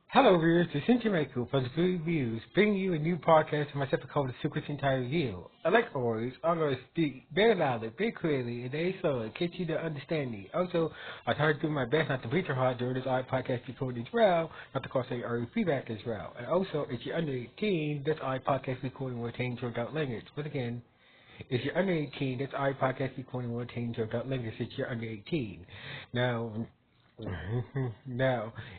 Hello, viewers. This is Michael from the Good Reviews, bringing you a new podcast from myself called the Super Sentai Review. Like always, I'm going to speak very loudly, very clearly, and very slowly, to get you to understand me. Also, I try to do my best not to breach your heart during this podcast recording as well, not to cause any early feedback as well. And also, if you're under 18, this podcast recording will change your adult language. But again, if you're under 18, this podcast recording will change your adult language if you're under 18. Now,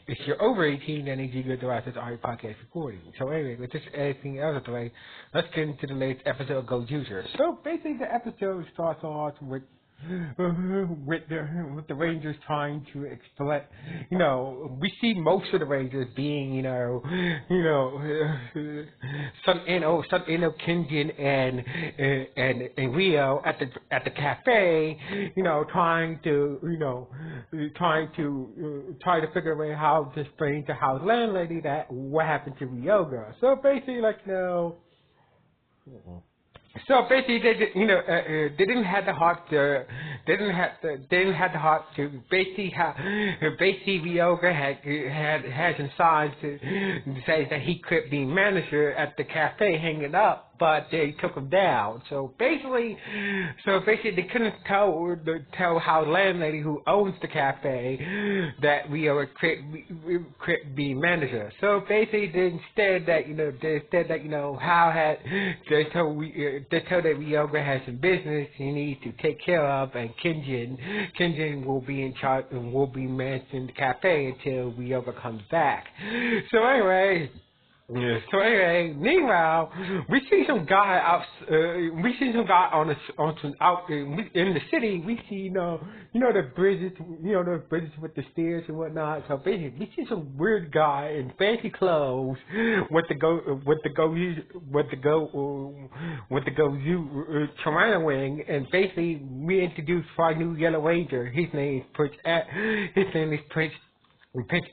if you're over 18, then you get the right to our podcast recording. So anyway, with this everything else out of the way, let's get into the latest episode of Gozyuger. So basically, the episode starts off with the Rangers trying to explain. We see most of the Rangers being, some Kenjin and Rio at the cafe, try to figure out how to explain to House landlady that what happened to Ryoga. So basically, they didn't have the heart to. They didn't have the heart to. Basically, Ryoga had some signs to say that he could be manager at the cafe hanging up, but they took him down. So basically, they couldn't tell how landlady who owns the cafe that Ryoga could be manager. So basically, instead that how had they told that Ryoga has some business he needs to take care of, and Kenjin will be in charge and will be managing the cafe until Ryoga comes back. So anyway, meanwhile, we see some guy out. We see some guy out in the city. We see the bridges, the bridges with the stairs and whatnot. So basically, we see some weird guy in fancy clothes with the Toronto wing, and basically we introduced our new Yellow Ranger. His name is Prince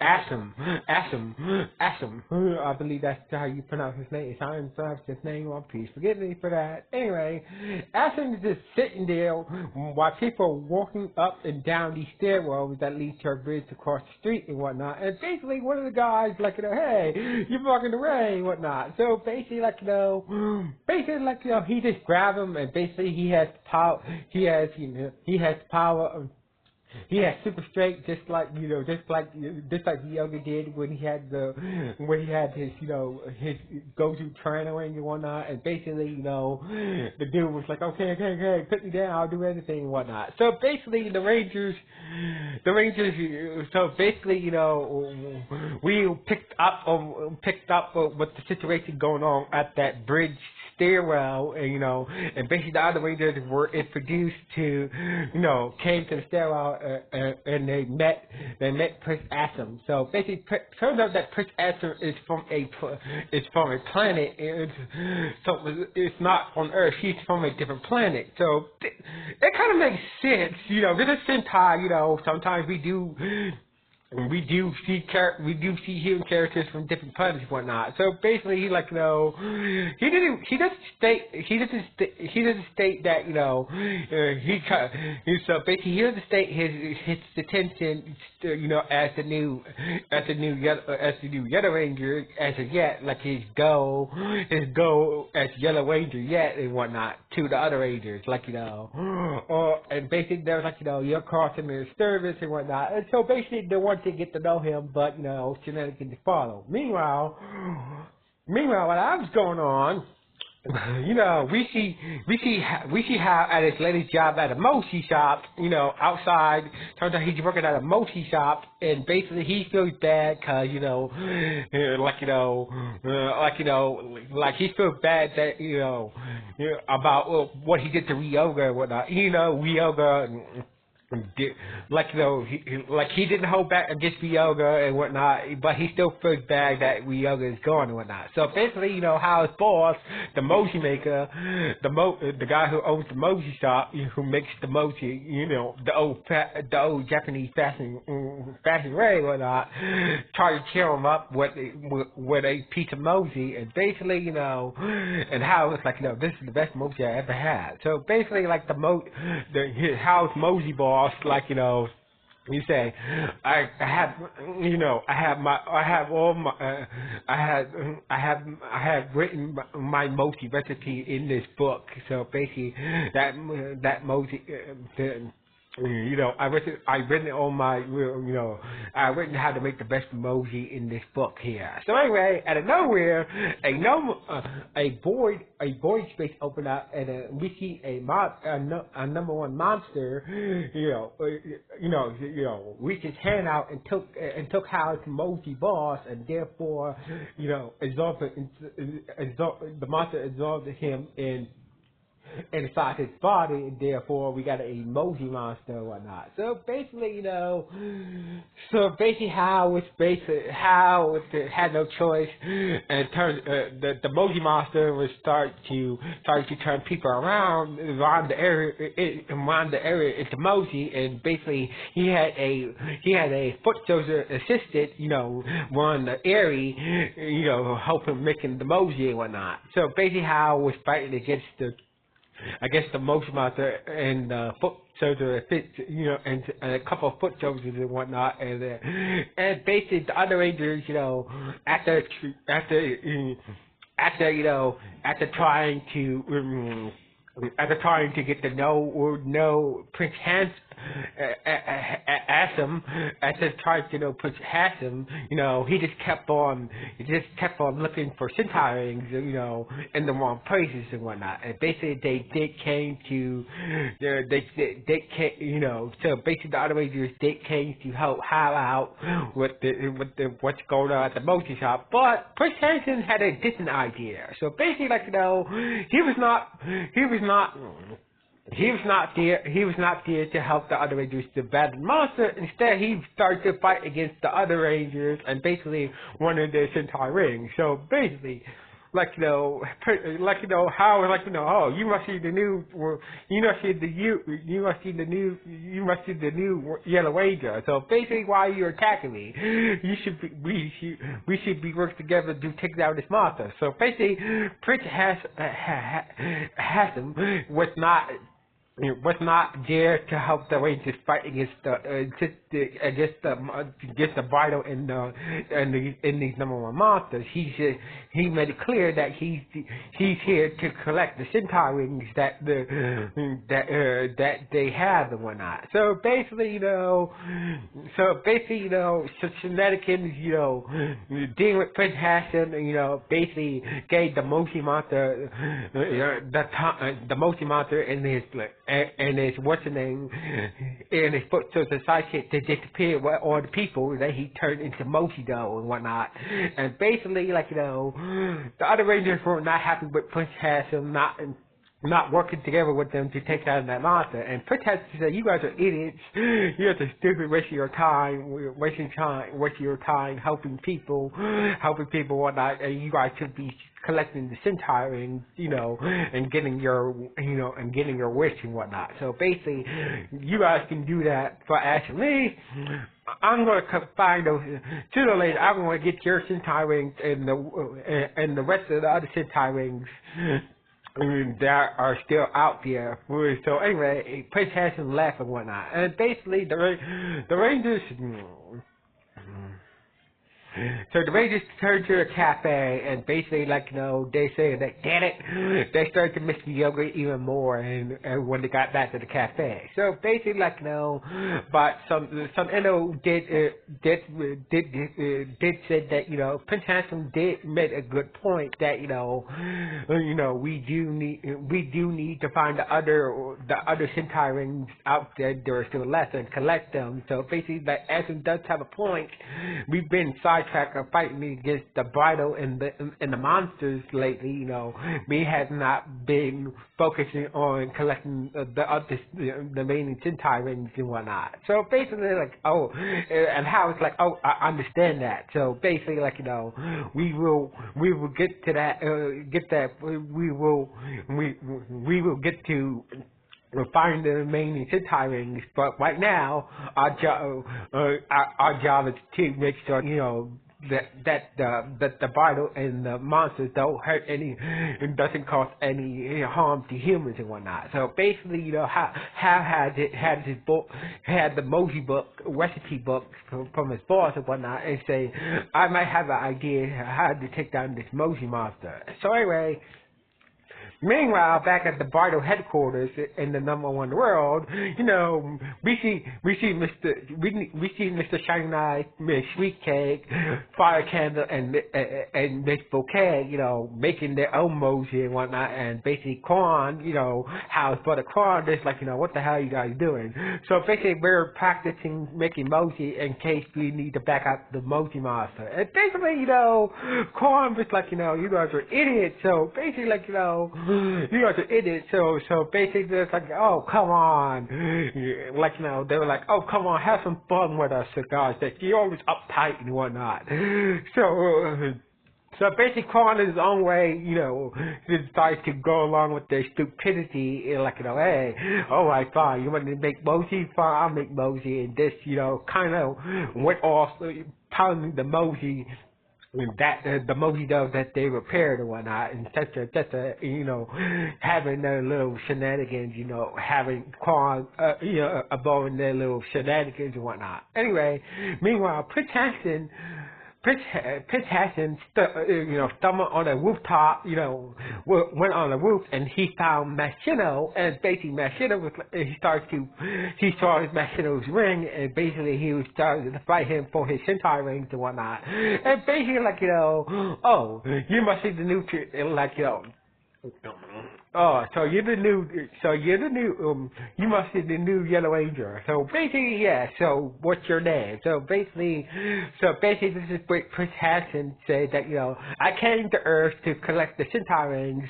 Assam, I believe that's how you pronounce his name. If I pronounce his name wrong, please forgive me for that. Anyway, Assam is just sitting there while people are walking up and down these stairwells that lead to a bridge across the street and whatnot. And basically, one of the guys hey, you're walking the way and whatnot. So basically, he just grabbed him, and basically he has power. He has power. He had super strength, just like Yoga did when he had his his go-to trainer and whatnot. And basically, the dude was like, okay, put me down, I'll do anything and whatnot. So basically, the Rangers. So basically, we picked up with the situation going on at that bridge stairwell, and basically the other Rangers were introduced to, came to the stairwell, and they met Prince Assam. So basically, turns out that Prince Assam is from a planet, so it's not on Earth. He's from a different planet. So it kind of makes sense, This is Sentai, sometimes we do see human characters from different planets and whatnot. So basically, he doesn't state that so basically he doesn't state his intention as the new Yellow Ranger as of yet, like his goal as Yellow Ranger yet and whatnot to the other Rangers, and basically there was you're crossing the service and whatnot, and so basically they want to get to know him, but shenanigans follow. Meanwhile, while I was going on, we see how at his latest job at a mochi shop, outside. Turns out he's working at a mochi shop, and basically he feels bad because he feels bad that about what he did to Ryoga and whatnot. Ryoga. He didn't hold back against Ryoga and whatnot, but he still feels bad that Ryoga is gone and whatnot. So basically, how his boss, the mochi maker, the guy who owns the mochi shop, who makes the mochi, the old Japanese fashion way and whatnot, tried to cheer him up with a piece of mochi, and basically, and how it's this is the best mochi I ever had. So basically, his house mochi boss, You say, I have, I have written my mochi recipe in this book. So basically, that mochi, I written on my, I written how to make the best emoji in this book here. So anyway, out of nowhere, a void space opened up, and we see a number one monster, reached his hand out and took Hal's emoji boss, and therefore, the monster absorbed him inside his body, and therefore we got an emoji monster and whatnot. So basically, Hal had no choice, and the emoji monster was started to turn people around the area into emoji, and basically he had a foot soldier assistant, run the area, helping making the emoji and whatnot. So basically, Hal was fighting against the motion monster and foot soldier, and a couple of foot soldiers and whatnot, and basically the other Rangers, after trying to get to know Prince Handsome, Prince Handsome, he just kept on looking for Sentai rings, in the wrong places and whatnot. And basically came to so basically the other Rangers came to help Hal out with what's going on at the mochi shop. But Prince Handsome had a different idea. So basically, he was not there to help the other Rangers to battle the monster. Instead, he started to fight against the other Rangers and basically wanted their Sentai rings. So basically, Hal was oh, you must see the new Yellow Ranger. So basically, why are you attacking me? We should be working together to take down this monster. So basically, Prince Handsome was not there to help the Rangers fight against the Vital and these number one monsters. He made it clear that he's here to collect the Sentai rings that they have and whatnot. So basically, Shenanigans, dealing with Prince Handsome, basically gave the Moshi monster, the Moshi monster and his what's the name, and his foot to the sidekick to disappear with all the people that he turned into Moshi dough and whatnot. And basically, the other Rangers were not happy with Prince Handsome not working together with them to take down that monster. And Prince Handsome said, "You guys are idiots. You guys are stupid, wasting your time helping people whatnot. And you guys should be collecting the Sentai rings, and getting your wish and whatnot. So basically, you guys can do that for asking me. I'm going to find those. Sooner or later, I'm going to get your Sentai rings and the rest of the other Sentai rings that are still out there." So anyway, Prince Handsome left and whatnot. And basically, the Rangers... So the Rangers turned to a cafe, and basically, they say that, damn it, they started to miss the yoga even more, and when they got back to the cafe. So basically, but some did say that, Prince Handsome did make a good point that, we do need to find the other Sentai rings out there that are still left and collect them. So basically, Handsome does have a point. We've been sidetracked or fighting against the Bridal and the monsters lately. We have not been focusing on collecting the remaining Sentai rings and whatnot. So basically, and how it's I understand that. So basically, we will get to that. We will get to find the remaining Sentai rings, but right now our job is to make sure that the bottle and the monsters don't hurt any, it doesn't cause any harm to humans and whatnot. So basically, how had his book, had the Moji book, recipe book from his boss and whatnot, and say, I might have an idea how to take down this Moji monster. So anyway. Meanwhile, back at the Bardo headquarters in the #1 world, we see Mr. Shining Eye, Miss Sweet Cake, Fire Candle, and Miss Bouquet, making their own Moji and whatnot, and basically Quan, how his brother Quan is like, what the hell are you guys doing? So basically, we're practicing making Moji in case we need to back out the Moji monster. And basically, Quan was like, you guys are idiots. So basically, like, you guys are idiots. So basically, it's like, oh, come on. Like, they were like, oh, come on, have some fun with us, guys. That you're always uptight and whatnot. So basically, Quan in his own way, decides to go along with their stupidity, like, hey, all right, fine, you want to make Moji? Fine, I'll make Moji. And this, kind of went off, telling the Moji that the Moji dough that they repaired and whatnot, and such a having their little shenanigans, having Quan, above their little shenanigans and whatnot. Anyway, meanwhile, Prince Hassan, stumbled on a rooftop, went on the roof, and he found Machino, and basically Machino he saw his Machino's ring, and basically he was starting to fight him for his Sentai rings and whatnot, and basically like, oh, you must see the new, like, oh, so you're the new, you must be the new Yellow Ranger. So basically, yeah, so what's your name? So basically this is what Prince Hassan said that, I came to Earth to collect the Sentai rings,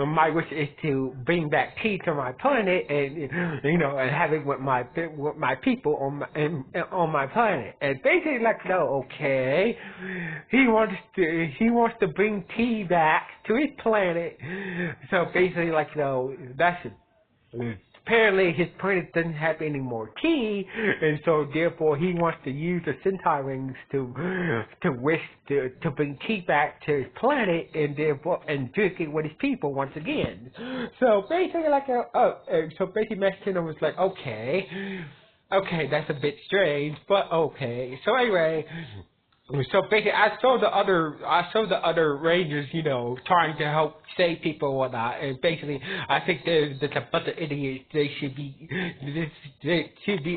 my wish is to bring back peace on my planet and, and have it with my people on my planet. And basically, like, okay, he wants to bring tea back to his planet. So basically, like, that's it. Apparently his planet doesn't have any more tea, and so therefore he wants to use the Sentai rings to bring tea back to his planet, and therefore and drink it with his people once again. So basically, like, Mexicano was like, okay, that's a bit strange, but okay. So anyway. So basically, I saw the other Rangers, trying to help save people and whatnot. And basically, I think there's a bunch of idiots. They should be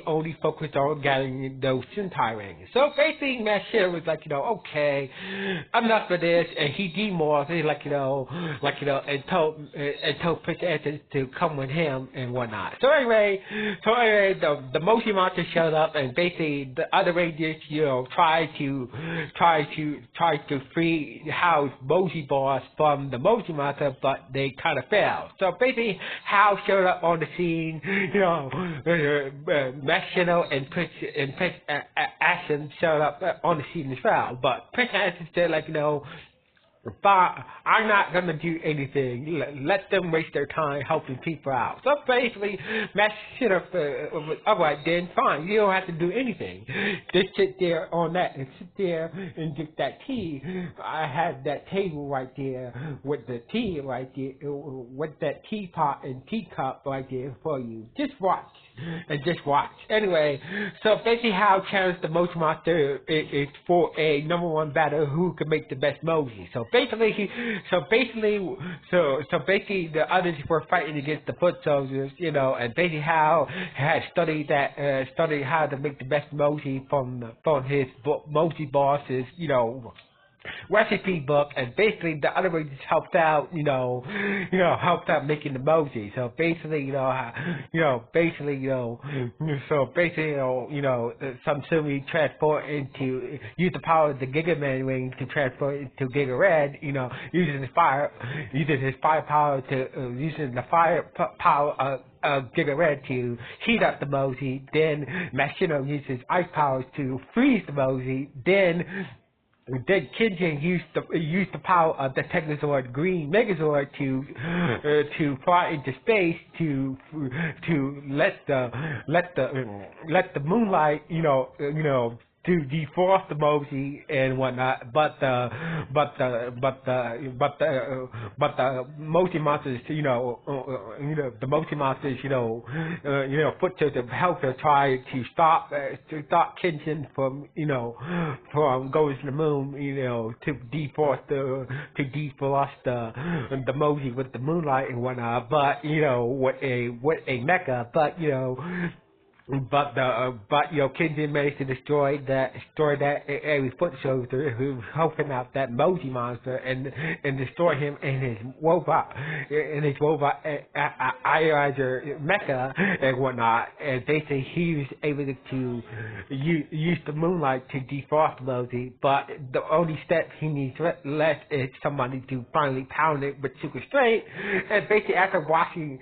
only focused on getting those Sentai rings. So basically, Machino was like, okay, enough of this, and he demorphed, and told Prince Hassan to come with him and whatnot. So anyway, the Moji monster showed up, and basically the other Rangers, tried to free Hal's Moji boss from the Moji monster, but they kind of failed. So basically, Hal showed up on the scene, Machino and Prince Hassan showed up on the scene as well. But Prince Hassan said, like, but I'm not going to do anything. Let them waste their time helping people out. So basically, Machino alright then, fine. You don't have to do anything. Just sit there on that and sit there and drink that tea. I have that table right there with the tea right there, with that teapot and teacup right there for you. Just watch. And just watch. Anyway, so basically how challenged the Moji monster is for a #1 battle who can make the best Moji. So basically the others were fighting against the foot soldiers, and basically Hal had studied how to make the best Moji from his Moji boss's, recipe book, and basically the other Rangers helped out, helped out making the Moji. So basically, some Sumi use the power of the Giga Man ring to transport into Giga Red, using the fire power of Giga Red to heat up the Moji. Then Machino uses ice powers to freeze the Moji. Then Kinjin used the power of the Technozord Green Megazord to fly into space to let the moonlight to defrost the Moji and whatnot, but the Moji monsters, the Moji monsters, put to the help to try to stop Kenshin from going to the moon, to defrost the Moji with the moonlight and whatnot, but with a mecha, but Kenshin managed to destroy that every foot soldier who's helping out that Moji monster and destroy him in his robot Ionizer mecha and whatnot. And basically he was able to use the moonlight to defrost Moji, but the only step he needs left is somebody to finally pound it with super straight. And basically after watching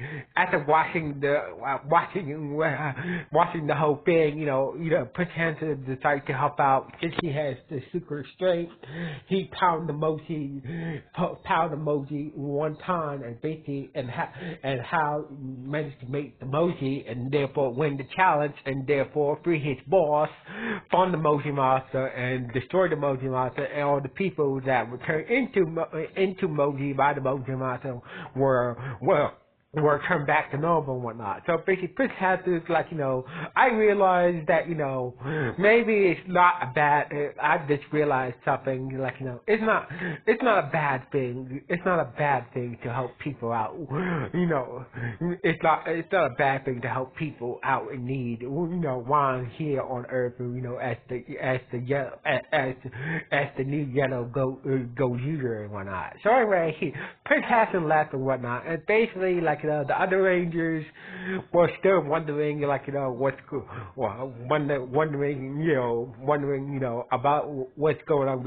the whole thing, Prince Hansen decided to help out since he has the super strength. He pounded the Moji one time, and basically and how managed to make the Moji and therefore win the challenge, and therefore free his boss from the Moji monster and destroy the Moji monster, and all the people that were turned into Moji by the Moji monster were turned back to normal and whatnot. So basically, Prince has this, I realized that, maybe it's not a bad, I just realized something, it's not a bad thing. It's not a bad thing to help people out. It's not a bad thing to help people out in need. While here on Earth, as the new yellow Gozyuger and whatnot. So anyway, Prince hasn't left and whatnot, and basically, the other Rangers were still wondering, wondering, about what's going on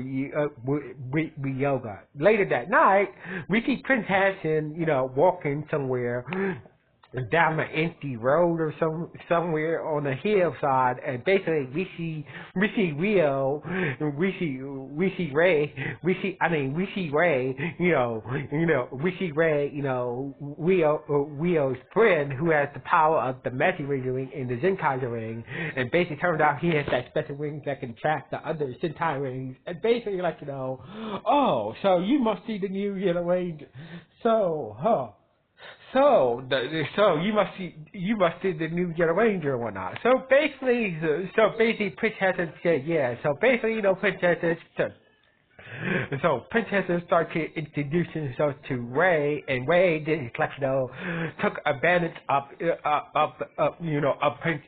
with Yoga. Later that night, we see Prince Hansen, walking somewhere down an empty road or somewhere on the hillside, and basically we see Rio, we see Ray, Rio's friend who has the power of the Magic Ring and the Zenkaiser ring, and basically turns out he has that special ring that can track the other Sentai rings, and basically oh, so you must see the new Yellow Ranger, So you must see the new Yellow Ranger and whatnot. So basically Prince Hansen said yeah. So basically, Prince Hansen started to introduce himself to Ray, and Ray did took advantage of Prince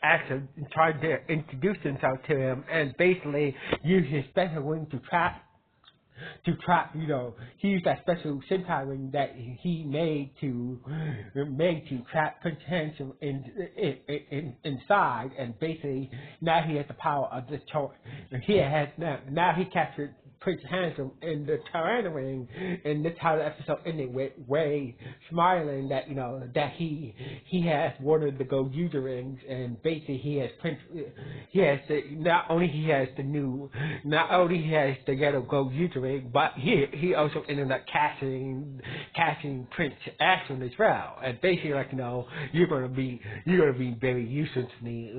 Hansen and tried to introduce himself to him, and basically used his special wing to trap, he used that special Sentai ring that he made to trap Prince Hansen inside, and basically now he has the power of this choice. Now he captured Prince Hansen in the Tyranno ring, and this how the episode ended with Ray smiling that he has one of the Gozyuger rings, and basically not only he has the yellow Gozyuger ring, but he also ended up catching Prince Hansen as well, and basically you're gonna be very useful to me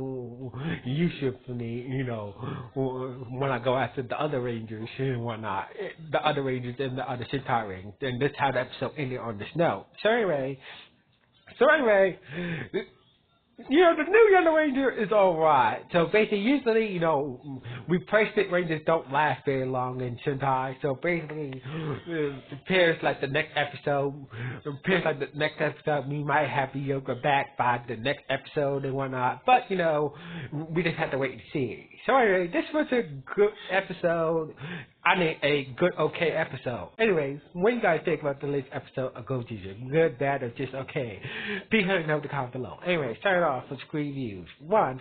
when I go after the other Rangers and whatnot, the other Rangers and the other Sentai rings. And that's how the episode ended on this note. So anyway, the new Yellow Ranger is alright. So basically, usually, replacement Rangers don't last very long in Sentai. So basically, it appears like the next episode, we might have the Yoga back by the next episode and whatnot. But, we just have to wait and see. So anyway, this was a good episode. A good, okay episode. Anyways, what do you guys think about the latest episode of Gozyuger? Good, bad, or just okay? Be sure to know in the comments below. Anyway, start off with screen views. 1.